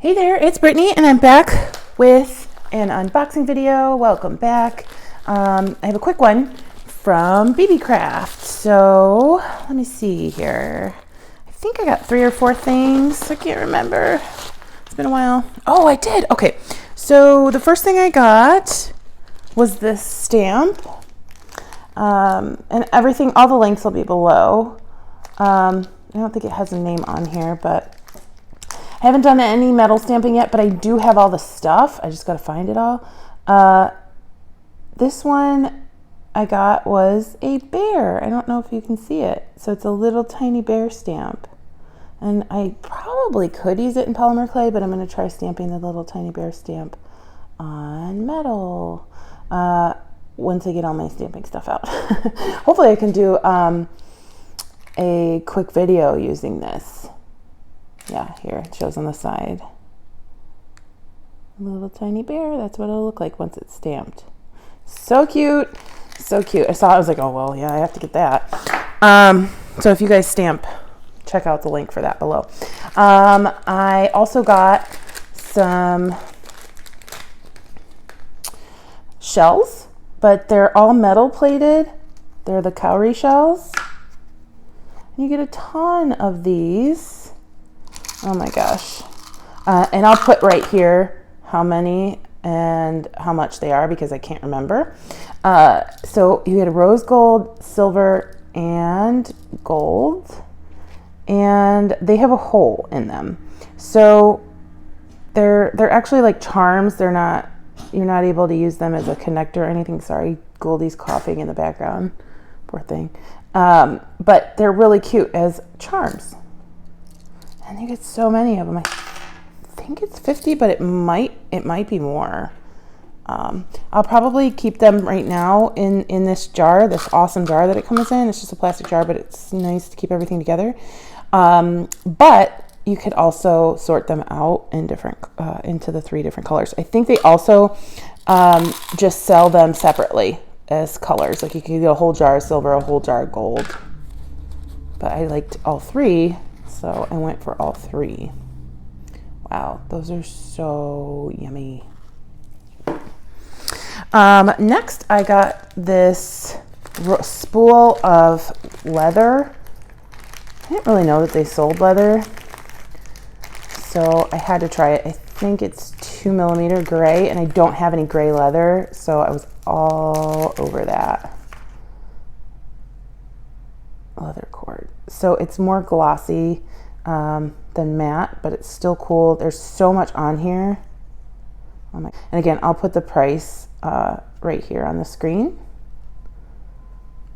Hey there, it's Brittany and I'm back with an unboxing video. Welcome back. I have a quick one from Beebeecraft. So let me see here. I think I got 3 or 4 things. I can't remember. It's been a while. Oh, I did. Okay. So the first thing I got was this stamp. And everything, all the links will be below. I don't think it has a name on here, but I haven't done any metal stamping yet, but I do have all the stuff. I just got to find it all. This one I got was a bear. I don't know if you can see it. So it's a little tiny bear stamp. And I probably could use it in polymer clay, but I'm going to try stamping the little tiny bear stamp on metal once I get all my stamping stuff out. Hopefully I can do a quick video using this. Yeah, here it shows on the side. A little tiny bear, that's what it'll look like once it's stamped. So cute, so cute. I saw it, I was like, oh, well, yeah, I have to get that. So if you guys stamp, check out the link for that below. I also got some shells, but they're all metal plated. They're the cowrie shells. And you get a ton of these. Oh my gosh. And I'll put right here how many and how much they are because I can't remember. So you get a rose gold, silver, and gold. And they have a hole in them. So they're actually like charms. You're not able to use them as a connector or anything. Sorry, Goldie's coughing in the background. Poor thing. But they're really cute as charms. And you get so many of them. I think it's 50, but it might be more. I'll probably keep them right now in this jar, this awesome jar that it comes in. It's just a plastic jar, but it's nice to keep everything together. But you could also sort them out in different into the 3 different colors. I think they also just sell them separately as colors. Like you can get a whole jar of silver, a whole jar of gold. But I liked all 3. So I went for all 3. Wow, those are so yummy. Next, I got this spool of leather. I didn't really know that they sold leather, so I had to try it. I think it's 2mm gray, and I don't have any gray leather, so I was all over that. Leather cord. So it's more glossy than matte, but it's still cool. There's so much on here. Oh my. And again, I'll put the price right here on the screen.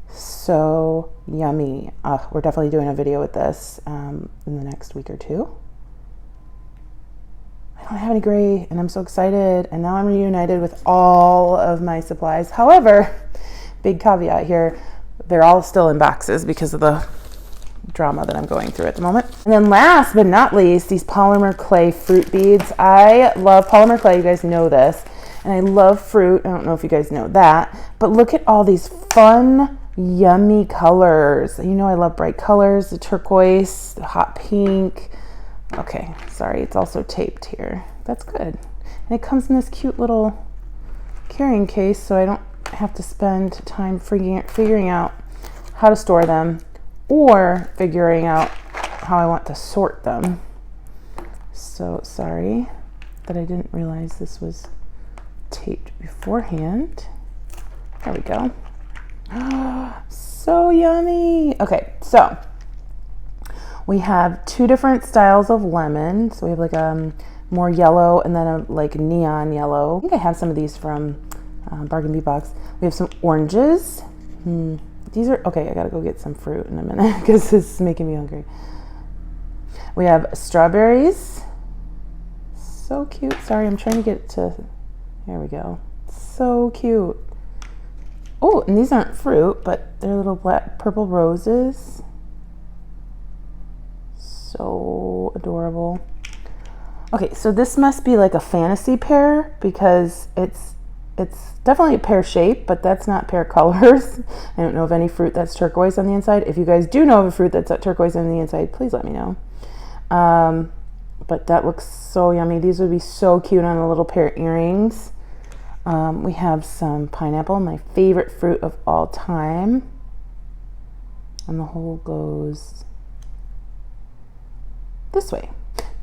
So yummy. We're definitely doing a video with this in the next week or 2. I don't have any gray, and I'm so excited. And now I'm reunited with all of my supplies. However, big caveat here, they're all still in boxes because of the drama that I'm going through at the moment. And then last but not least, these polymer clay fruit beads. I love polymer clay, you guys know this, and I love fruit. I don't know if you guys know that, but look at all these fun, yummy colors. You know I love bright colors, the turquoise, the hot pink. Okay, sorry, it's also taped here. That's good. And it comes in this cute little carrying case, so I don't have to spend time figuring out how to store them or figuring out how I want to sort them. So sorry that I didn't realize this was taped beforehand. There we go. So yummy. Okay, so we have 2 different styles of lemon. So we have like a more yellow and then a like neon yellow. I think I have some of these from Bargain Bee Box. We have some oranges. These are, okay, I gotta go get some fruit in a minute because this is making me hungry. We have strawberries. So cute. Sorry, I'm trying to get to, there we go. So cute. Oh, and these aren't fruit, but they're little black, purple roses. So adorable. Okay, so this must be like a fantasy pear because it's definitely a pear shape, but that's not pear colors. I don't know of any fruit that's turquoise on the inside. If you guys do know of a fruit that's turquoise on the inside, please let me know. but that looks so yummy. These would be so cute on a little pair of earrings. We have some pineapple, my favorite fruit of all time. And the hole goes this way.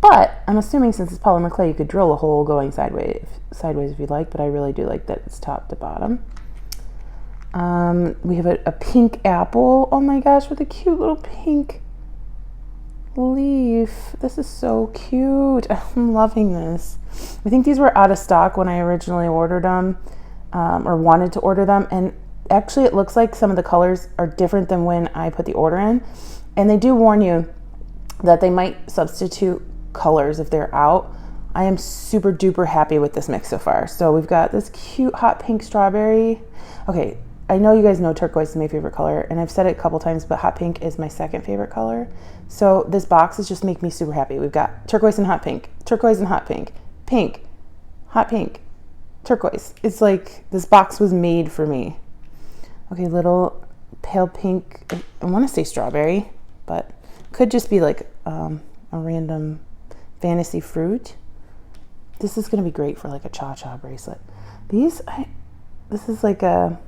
But I'm assuming since it's polymer clay, you could drill a hole going sideways if you'd like, but I really do like that it's top to bottom. We have a pink apple. Oh my gosh, with a cute little pink leaf. This is so cute. I'm loving this. I think these were out of stock when I originally ordered them, or wanted to order them. And actually it looks like some of the colors are different than when I put the order in. And they do warn you that they might substitute colors if they're out. I am super duper happy with this mix so far. So we've got this cute hot pink strawberry. Okay, I know you guys know turquoise is my favorite color, and I've said it a couple times, but hot pink is my second favorite color. So this box is just making me super happy. We've got turquoise and hot pink, turquoise and hot pink, pink, hot pink, turquoise. It's like this box was made for me. Okay, little pale pink, I want to say strawberry, but could just be like a random fantasy fruit. This is going to be great for like a cha-cha bracelet. This is like a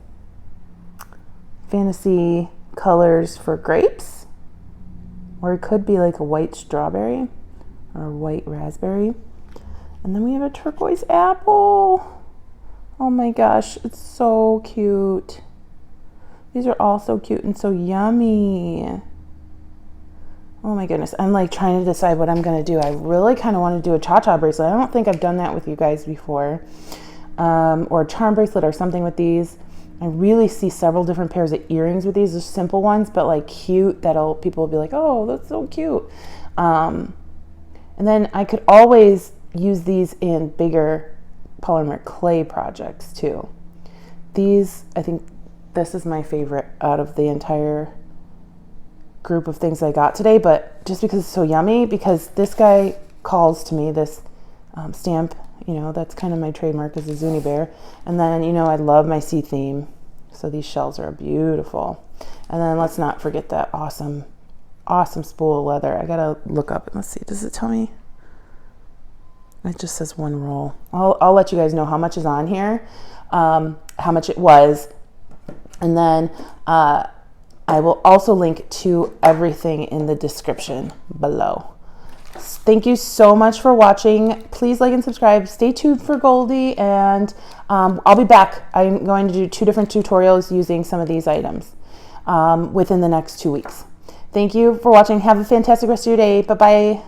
fantasy colors for grapes, or it could be like a white strawberry or a white raspberry. And then we have a turquoise apple. Oh my gosh, it's so cute. These are all so cute and so yummy. Oh my goodness, I'm like trying to decide what I'm gonna do. I really kind of want to do a cha-cha bracelet. I don't think I've done that with you guys before. Or a charm bracelet or something with these. I really see several different pairs of earrings with these. They're simple ones, but like cute, people will be like, oh, that's so cute. And then I could always use these in bigger polymer clay projects too. These, I think this is my favorite out of the entire group of things I got today, but just because it's so yummy, because this guy calls to me, this stamp, you know, that's kind of my trademark, is a Zuni bear. And then, you know, I love my sea theme, so these shells are beautiful. And then let's not forget that awesome spool of leather. I gotta look up and let's see, does it tell me? It just says one roll. I'll let you guys know how much is on here, how much it was, and then I will also link to everything in the description below. Thank you so much for watching. Please like and subscribe. Stay tuned for Goldie, and I'll be back. I'm going to do 2 different tutorials using some of these items within the next 2 weeks. Thank you for watching. Have a fantastic rest of your day. Bye-bye.